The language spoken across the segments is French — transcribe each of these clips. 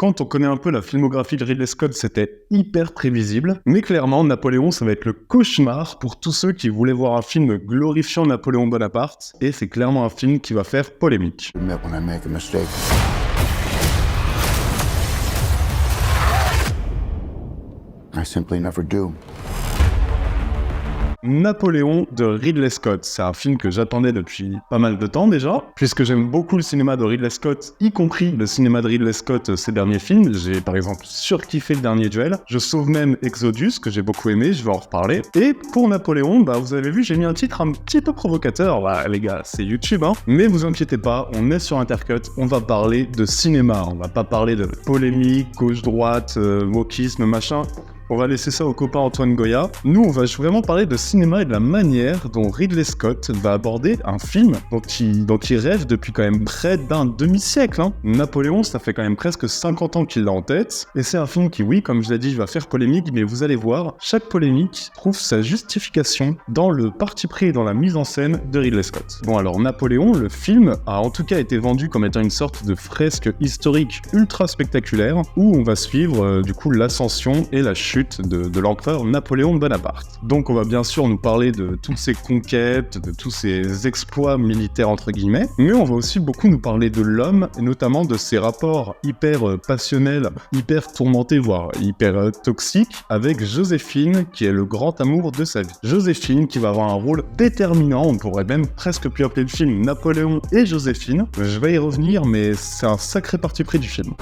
quand on connaît un peu la filmographie de Ridley Scott, c'était hyper prévisible. Mais clairement, Napoléon, ça va être le cauchemar pour tous ceux qui voulaient voir un film glorifiant Napoléon Bonaparte. Et c'est clairement un film qui va faire polémique. I simply never do. Napoléon de Ridley Scott, c'est un film que j'attendais depuis pas mal de temps déjà, puisque j'aime beaucoup le cinéma de Ridley Scott, y compris le cinéma de Ridley Scott, ses derniers films. J'ai par exemple surkiffé le dernier Duel, je sauve même Exodus, que j'ai beaucoup aimé, je vais en reparler. Et pour Napoléon, vous avez vu, j'ai mis un titre un petit peu provocateur, les gars, c'est YouTube, mais vous inquiétez pas, on est sur Intercut, on va parler de cinéma, on va pas parler de polémique, gauche-droite, wokisme, machin. On va laisser ça au copain Antoine Goya. Nous, on va vraiment parler de cinéma et de la manière dont Ridley Scott va aborder un film dont il rêve depuis quand même près d'un demi-siècle. Napoléon, ça fait quand même presque 50 ans qu'il l'a en tête. Et c'est un film qui, oui, comme je l'ai dit, va faire polémique, mais vous allez voir, chaque polémique trouve sa justification dans le parti pris et dans la mise en scène de Ridley Scott. Bon, alors Napoléon, le film, a en tout cas été vendu comme étant une sorte de fresque historique ultra spectaculaire où on va suivre du coup l'ascension et la chute de l'empereur Napoléon Bonaparte. Donc on va bien sûr nous parler de toutes ses conquêtes, de tous ses exploits militaires entre guillemets, mais on va aussi beaucoup nous parler de l'homme, et notamment de ses rapports hyper passionnels, hyper tourmentés, voire hyper toxiques, avec Joséphine, qui est le grand amour de sa vie. Joséphine qui va avoir un rôle déterminant, on pourrait même presque plus appeler le film Napoléon et Joséphine. Je vais y revenir, mais c'est un sacré parti pris du film.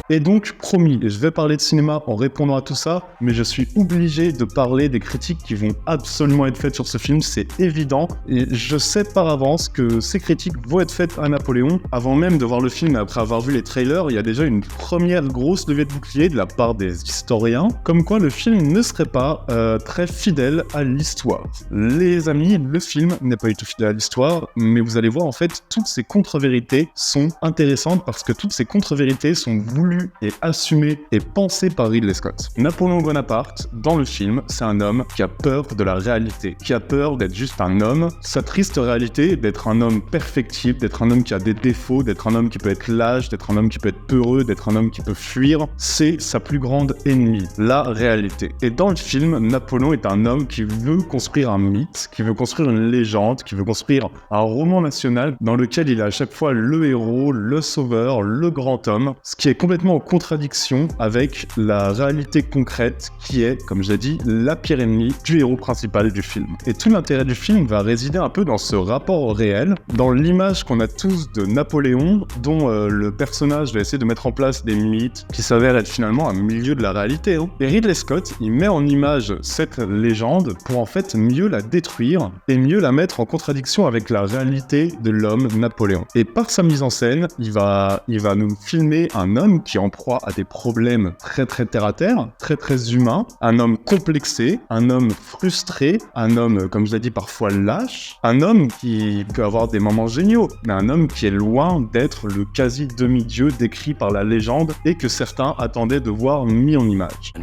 Et donc, promis, je vais parler de cinéma en répondant à tout ça, mais je suis obligé de parler des critiques qui vont absolument être faites sur ce film, c'est évident, et je sais par avance que ces critiques vont être faites à Napoléon. Avant même de voir le film et après avoir vu les trailers, il y a déjà une première grosse levée de bouclier de la part des historiens, comme quoi le film ne serait pas très fidèle à l'histoire. Les amis, le film n'est pas du tout fidèle à l'histoire, mais vous allez voir en fait, toutes ces contre-vérités sont intéressantes parce que toutes ces contre-vérités sont voulues et assumé et pensé par Ridley Scott. Napoléon Bonaparte, dans le film, c'est un homme qui a peur de la réalité, qui a peur d'être juste un homme, sa triste réalité d'être un homme perfectible, d'être un homme qui a des défauts, d'être un homme qui peut être lâche, d'être un homme qui peut être peureux, d'être un homme qui peut fuir, c'est sa plus grande ennemie, la réalité. Et dans le film, Napoléon est un homme qui veut construire un mythe, qui veut construire une légende, qui veut construire un roman national dans lequel il est à chaque fois le héros, le sauveur, le grand homme, ce qui est complètement en contradiction avec la réalité concrète qui est, comme j'ai dit, la pire ennemie du héros principal du film. Et tout l'intérêt du film va résider un peu dans ce rapport au réel, dans l'image qu'on a tous de Napoléon, dont le personnage va essayer de mettre en place des mythes qui s'avèrent être finalement un milieu de la réalité. Et Ridley Scott, il met en image cette légende pour en fait mieux la détruire et mieux la mettre en contradiction avec la réalité de l'homme Napoléon. Et par sa mise en scène, il va nous filmer un homme qui est en proie à des problèmes très très terre à terre, très très humains, un homme complexé, un homme frustré, un homme, comme je l'ai dit, parfois lâche, un homme qui peut avoir des moments géniaux, mais un homme qui est loin d'être le quasi demi-dieu décrit par la légende et que certains attendaient de voir mis en image.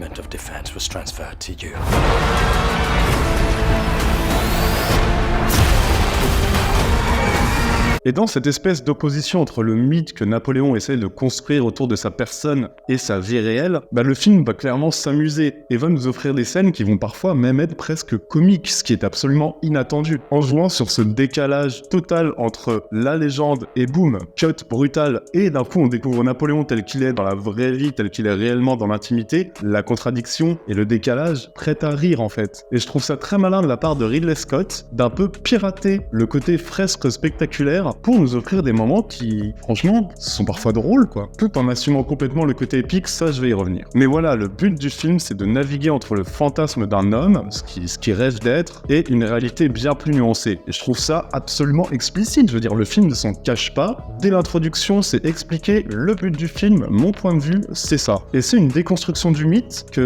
Et dans cette espèce d'opposition entre le mythe que Napoléon essaie de construire autour de sa personne et sa vie réelle, le film va clairement s'amuser et va nous offrir des scènes qui vont parfois même être presque comiques, ce qui est absolument inattendu. En jouant sur ce décalage total entre la légende et boum, cut brutal, et d'un coup on découvre Napoléon tel qu'il est dans la vraie vie, tel qu'il est réellement dans l'intimité, la contradiction et le décalage prêtent à rire en fait. Et je trouve ça très malin de la part de Ridley Scott d'un peu pirater le côté fresque spectaculaire pour nous offrir des moments qui, franchement, sont parfois drôles, quoi. Tout en assumant complètement le côté épique, ça je vais y revenir. Mais voilà, le but du film, c'est de naviguer entre le fantasme d'un homme, ce qui rêve d'être, et une réalité bien plus nuancée. Et je trouve ça absolument explicite, je veux dire, le film ne s'en cache pas. Dès l'introduction, c'est expliqué, le but du film, mon point de vue, c'est ça. Et c'est une déconstruction du mythe qui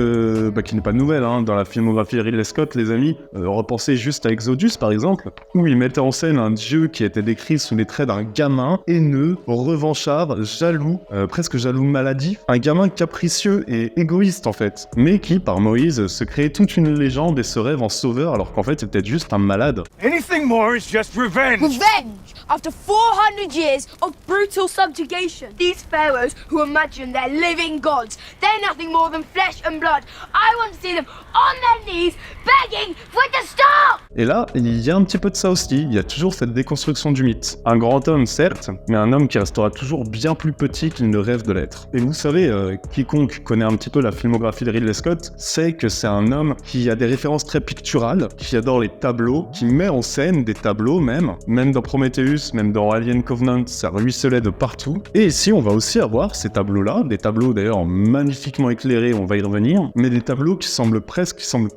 n'est pas nouvelle, dans la filmographie de Ridley Scott, les amis, repensez juste à Exodus, par exemple, où il mettait en scène un dieu qui était décrit sous les traits d'un gamin haineux, revanchard, jaloux, presque jaloux maladif, un gamin capricieux et égoïste en fait, mais qui, par Moïse, se crée toute une légende et se rêve en sauveur alors qu'en fait c'est peut-être juste un malade. Anything more is just revenge. Revenge! After 400 years of brutal subjugation, these pharaohs who imagine they're living gods, they're nothing more than flesh and blood. I want to see them on their knees, begging for it to stop! Et là, il y a un petit peu de ça aussi, il y a toujours cette déconstruction du mythe. Un grand homme, certes, mais un homme qui restera toujours bien plus petit qu'il ne rêve de l'être. Et vous savez, quiconque connaît un petit peu la filmographie de Ridley Scott sait que c'est un homme qui a des références très picturales, qui adore les tableaux, qui met en scène des tableaux même dans Prometheus, même dans Alien Covenant, ça ruisselait de partout. Et ici, on va aussi avoir ces tableaux-là, des tableaux d'ailleurs magnifiquement éclairés, on va y revenir, mais des tableaux qui semblent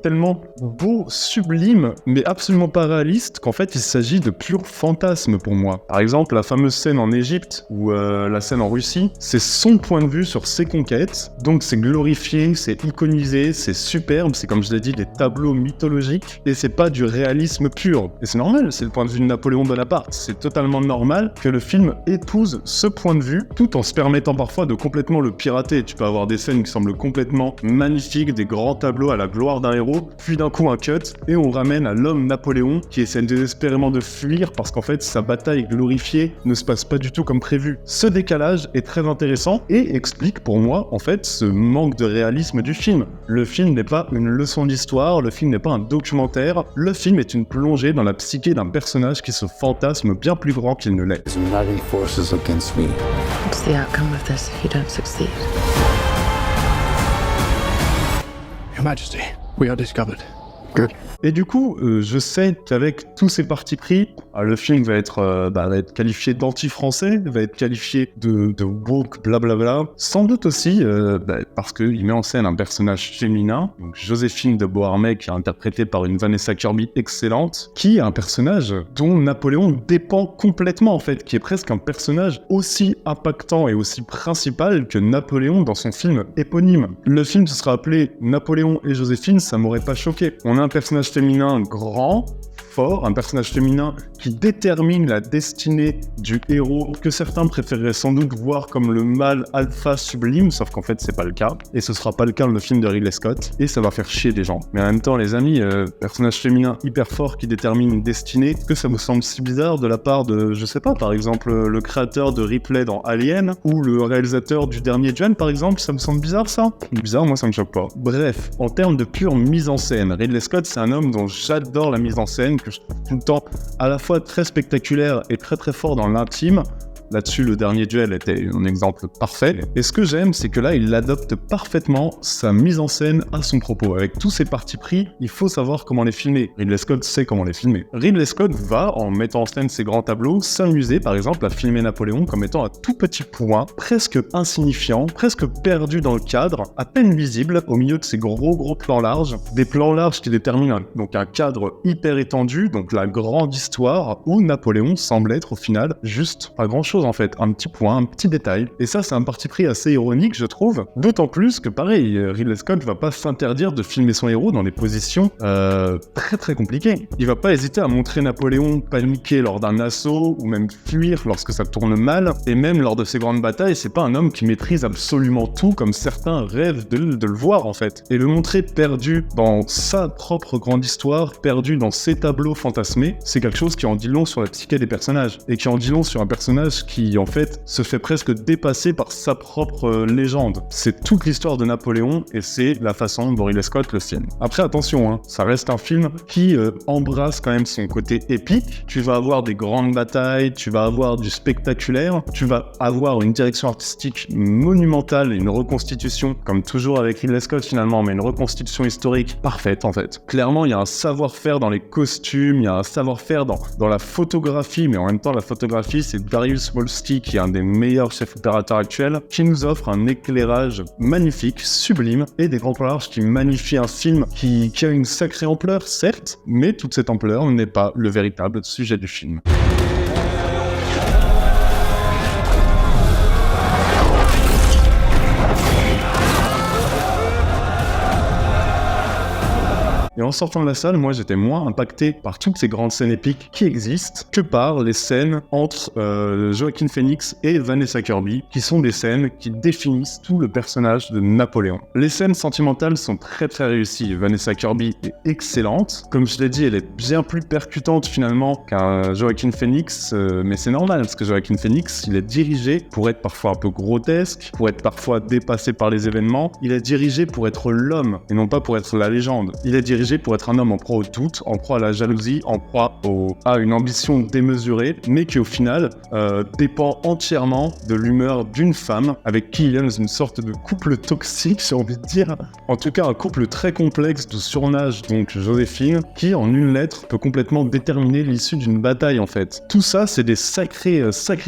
tellement beaux, sublimes, mais absolument pas réalistes, qu'en fait il s'agit de purs fantasmes pour moi. Par exemple, la fameuse scène en Égypte, ou la scène en Russie, c'est son point de vue sur ses conquêtes, donc c'est glorifié, c'est iconisé, c'est superbe, c'est comme je l'ai dit, des tableaux mythologiques, et c'est pas du réalisme pur. Et c'est normal, c'est le point de vue de Napoléon Bonaparte, c'est totalement normal que le film épouse ce point de vue, tout en se permettant parfois de complètement le pirater. Tu peux avoir des scènes qui semblent complètement magnifiques, des grands tableaux à la gloire d'un héros, puis d'un coup un cut, et on ramène à l'homme Napoléon qui essaie désespérément de fuir parce qu'en fait sa bataille glorifiée ne se passe pas du tout comme prévu. Ce décalage est très intéressant et explique pour moi en fait ce manque de réalisme du film. Le film n'est pas une leçon d'histoire, le film n'est pas un documentaire, le film est une plongée dans la psyché d'un personnage qui se fantasme bien plus grand qu'il ne l'est. There's uniting forces against me. What's the outcome of this if you don't succeed? Your Majesty, we are discovered. Good. Et du coup, je sais qu'avec tous ces partis pris, le film va être qualifié d'anti-français, va être qualifié de woke, blablabla. Sans doute aussi parce qu'il met en scène un personnage féminin, donc Joséphine de Beauharnais, qui est interprétée par une Vanessa Kirby excellente, qui est un personnage dont Napoléon dépend complètement en fait, qui est presque un personnage aussi impactant et aussi principal que Napoléon dans son film éponyme. Le film se sera appelé Napoléon et Joséphine, ça m'aurait pas choqué. On a un personnage féminin grand, fort, un personnage féminin qui détermine la destinée du héros, que certains préféreraient sans doute voir comme le mâle alpha sublime, sauf qu'en fait c'est pas le cas, et ce sera pas le cas dans le film de Ridley Scott, et ça va faire chier des gens. Mais en même temps les amis, personnage féminin hyper fort qui détermine une destinée, est-ce que ça vous semble si bizarre de la part de, je sais pas, par exemple le créateur de Ripley dans Alien, ou le réalisateur du dernier Dune par exemple, ça me semble bizarre ça? Bizarre, moi ça me choque pas. Bref, en termes de pure mise en scène, Ridley Scott c'est un homme dont j'adore la mise en scène, que je trouve tout le temps à la fois très spectaculaire et très très fort dans l'intime. Là-dessus, le dernier duel était un exemple parfait. Et ce que j'aime, c'est que là, il adopte parfaitement sa mise en scène à son propos. Avec tous ses partis pris, il faut savoir comment les filmer. Ridley Scott sait comment les filmer. Ridley Scott va, en mettant en scène ses grands tableaux, s'amuser, par exemple, à filmer Napoléon comme étant un tout petit point, presque insignifiant, presque perdu dans le cadre, à peine visible, au milieu de ces gros plans larges. Des plans larges qui déterminent donc un cadre hyper étendu, donc la grande histoire, où Napoléon semble être, au final, juste pas grand-chose en fait, un petit point, un petit détail. Et ça, c'est un parti pris assez ironique, je trouve. D'autant plus que, pareil, Ridley Scott va pas s'interdire de filmer son héros dans des positions très très compliquées. Il va pas hésiter à montrer Napoléon paniquer lors d'un assaut, ou même fuir lorsque ça tourne mal. Et même lors de ses grandes batailles, c'est pas un homme qui maîtrise absolument tout, comme certains rêvent de le voir en fait. Et le montrer perdu dans sa propre grande histoire, perdu dans ses tableaux fantasmés, c'est quelque chose qui en dit long sur la psyché des personnages. Et qui en dit long sur un personnage qui en fait se fait presque dépasser par sa propre légende. C'est toute l'histoire de Napoléon et c'est la façon dont Ridley Scott le filme. Après attention, hein, ça reste un film qui embrasse quand même son côté épique. Tu vas avoir des grandes batailles, tu vas avoir du spectaculaire, tu vas avoir une direction artistique monumentale et une reconstitution, comme toujours avec Ridley Scott finalement, mais une reconstitution historique parfaite en fait. Clairement, il y a un savoir-faire dans les costumes, il y a un savoir-faire dans la photographie, mais en même temps la photographie c'est Darius Wolski, qui est un des meilleurs chefs opérateurs actuels, qui nous offre un éclairage magnifique, sublime, et des grands plans larges qui magnifient un film qui a une sacrée ampleur, certes, mais toute cette ampleur n'est pas le véritable sujet du film. Et en sortant de la salle, moi j'étais moins impacté par toutes ces grandes scènes épiques qui existent que par les scènes entre Joaquin Phoenix et Vanessa Kirby, qui sont des scènes qui définissent tout le personnage de Napoléon. Les scènes sentimentales sont très très réussies. Vanessa Kirby est excellente. Comme je l'ai dit, elle est bien plus percutante finalement qu'un Joaquin Phoenix, mais c'est normal parce que Joaquin Phoenix, il est dirigé pour être parfois un peu grotesque, pour être parfois dépassé par les événements. Il est dirigé pour être l'homme et non pas pour être la légende. Il est dirigé pour être un homme en proie au doute, en proie à la jalousie, en proie à une ambition démesurée, mais qui au final dépend entièrement de l'humeur d'une femme avec qui il y a une sorte de couple toxique, j'ai envie de dire. En tout cas, un couple très complexe de surnage, donc Joséphine, qui en une lettre peut complètement déterminer l'issue d'une bataille en fait. Tout ça, c'est des sacrés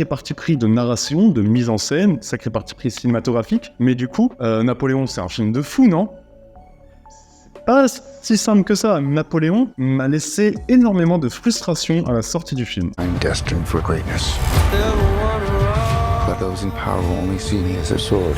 partis pris de narration, de mise en scène, sacrés partis pris cinématographiques. Mais du coup, Napoléon, c'est un film de fou, non ? Pas si simple que ça. Napoléon m'a laissé énormément de frustration à la sortie du film. I'm destined for greatness. But those in power only see me as a sword.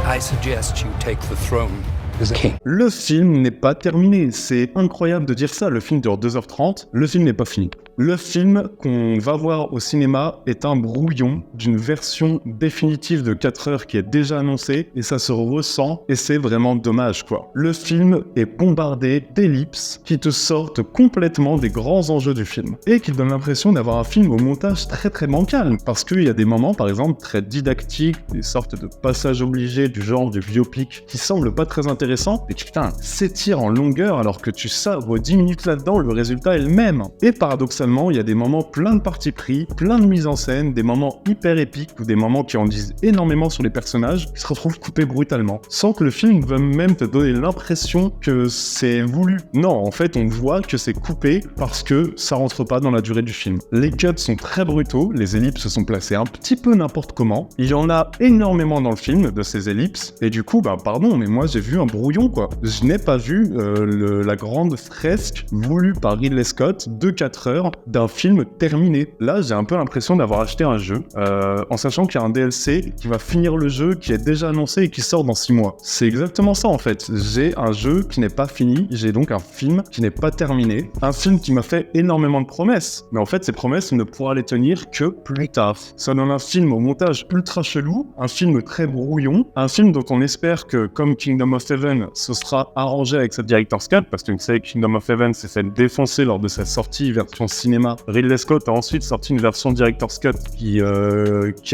I suggest you take the throne as a king. Le film n'est pas terminé. C'est incroyable de dire ça. Le film dure 2h30. Le film n'est pas fini. Le film qu'on va voir au cinéma est un brouillon d'une version définitive de 4 heures qui est déjà annoncée et ça se ressent et c'est vraiment dommage quoi. Le film est bombardé d'ellipses qui te sortent complètement des grands enjeux du film et qui donnent l'impression d'avoir un film au montage très très bancal parce qu'il y a des moments par exemple très didactiques, des sortes de passages obligés du genre du biopic qui semblent pas très intéressants et qui putain s'étirent en longueur alors que tu savres 10 minutes là-dedans, le résultat est le même. Et paradoxalement, il y a des moments pleins de partis pris, plein de mise en scène, des moments hyper épiques ou des moments qui en disent énormément sur les personnages qui se retrouvent coupés brutalement, sans que le film veuille même te donner l'impression que c'est voulu. Non, en fait, on voit que c'est coupé parce que ça rentre pas dans la durée du film. Les cuts sont très brutaux, les ellipses sont placées un petit peu n'importe comment. Il y en a énormément dans le film de ces ellipses, et du coup, pardon, mais moi j'ai vu un brouillon quoi. Je n'ai pas vu la grande fresque voulue par Ridley Scott de 4 heures d'un film terminé. Là, j'ai un peu l'impression d'avoir acheté un jeu, en sachant qu'il y a un DLC qui va finir le jeu, qui est déjà annoncé et qui sort dans 6 mois. C'est exactement ça en fait. J'ai un jeu qui n'est pas fini, j'ai donc un film qui n'est pas terminé, un film qui m'a fait énormément de promesses, mais en fait ces promesses on ne pourra les tenir que plus tard. Ça donne un film au montage ultra chelou, un film très brouillon, un film dont on espère que comme Kingdom of Heaven, ce sera arrangé avec sa director's cut, parce que vous savez Kingdom of Heaven s'est fait défoncer lors de sa sortie version cinéma. Ridley Scott a ensuite sorti une version director's cut qui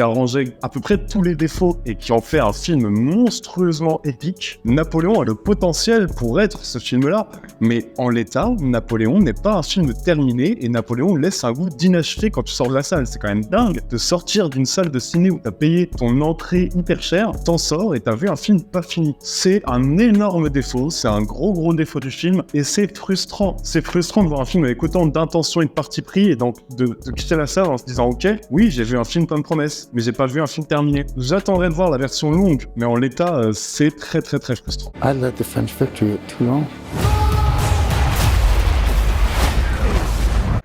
arrangeait à peu près tous les défauts et qui en fait un film monstrueusement épique. Napoléon a le potentiel pour être ce film-là, mais en l'état, Napoléon n'est pas un film terminé et Napoléon laisse un goût d'inachevé quand tu sors de la salle. C'est quand même dingue de sortir d'une salle de ciné où t'as payé ton entrée hyper cher, t'en sors et t'as vu un film pas fini. C'est un énorme défaut, c'est un gros défaut du film et c'est frustrant. C'est frustrant de voir un film avec autant d'intention et de parti pris et donc de quitter la salle en se disant ok, oui j'ai vu un film plein de promesses, mais j'ai pas vu un film terminé. J'attendrai de voir la version longue, mais en l'état c'est très frustrant. I let the French victory too long.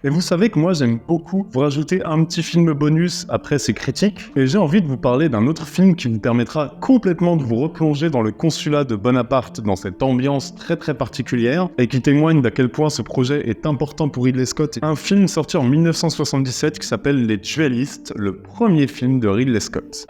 Et vous savez que moi j'aime beaucoup vous rajouter un petit film bonus après ces critiques, et j'ai envie de vous parler d'un autre film qui vous permettra complètement de vous replonger dans le consulat de Bonaparte, dans cette ambiance très particulière, et qui témoigne d'à quel point ce projet est important pour Ridley Scott. Un film sorti en 1977 qui s'appelle Les Duellistes, le premier film de Ridley Scott.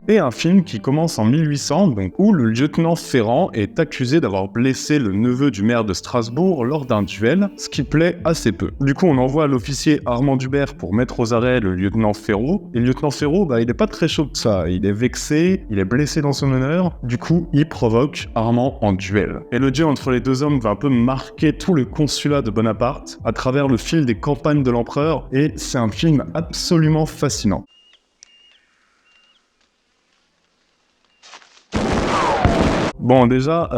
Et un film qui commence en 1800, donc, où le lieutenant Ferrand est accusé d'avoir blessé le neveu du maire de Strasbourg lors d'un duel, ce qui plaît assez peu. Du coup, on envoie l'officier Armand Dubert pour mettre aux arrêts le lieutenant Ferraud, et le lieutenant Ferraud, il est pas très chaud de ça, il est vexé, il est blessé dans son honneur, du coup, il provoque Armand en duel. Et le duel entre les deux hommes va un peu marquer tout le consulat de Bonaparte, à travers le fil des campagnes de l'empereur, et c'est un film absolument fascinant. Bon, déjà,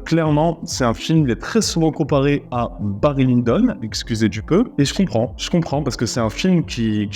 clairement, c'est un film qui est très souvent comparé à Barry Lyndon, excusez du peu, et je comprends, parce que c'est un film qui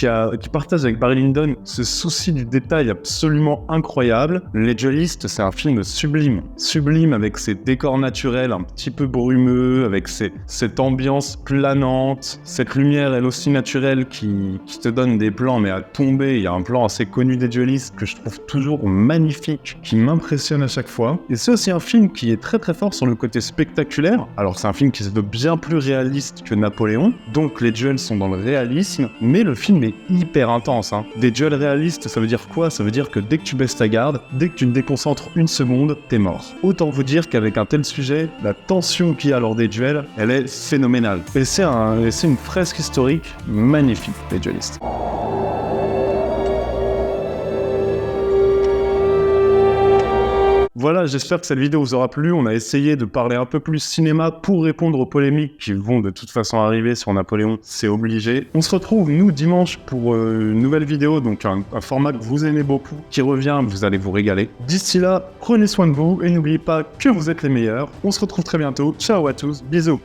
partage avec Barry Lyndon ce souci du détail absolument incroyable. Les Duelistes, c'est un film sublime avec ses décors naturels un petit peu brumeux, avec cette ambiance planante, cette lumière elle aussi naturelle qui te donne des plans mais à tomber. Il y a un plan assez connu des Duelistes que je trouve toujours magnifique, qui m'impressionne à chaque fois. Et c'est aussi un film qui est très très fort sur le côté spectaculaire. Alors c'est un film qui se veut bien plus réaliste que Napoléon, donc les duels sont dans le réalisme, mais le film est hyper intense. Des duels réalistes, ça veut dire quoi? Ça veut dire que dès que tu baisses ta garde, dès que tu te déconcentres une seconde, t'es mort. Autant vous dire qu'avec un tel sujet, la tension qu'il y a lors des duels, elle est phénoménale. Et c'est une fresque historique magnifique, les Duelistes. Voilà, j'espère que cette vidéo vous aura plu. On a essayé de parler un peu plus cinéma pour répondre aux polémiques qui vont de toute façon arriver sur Napoléon, c'est obligé. On se retrouve, nous, dimanche pour une nouvelle vidéo, donc un format que vous aimez beaucoup, qui revient, vous allez vous régaler. D'ici là, prenez soin de vous et n'oubliez pas que vous êtes les meilleurs. On se retrouve très bientôt. Ciao à tous, bisous.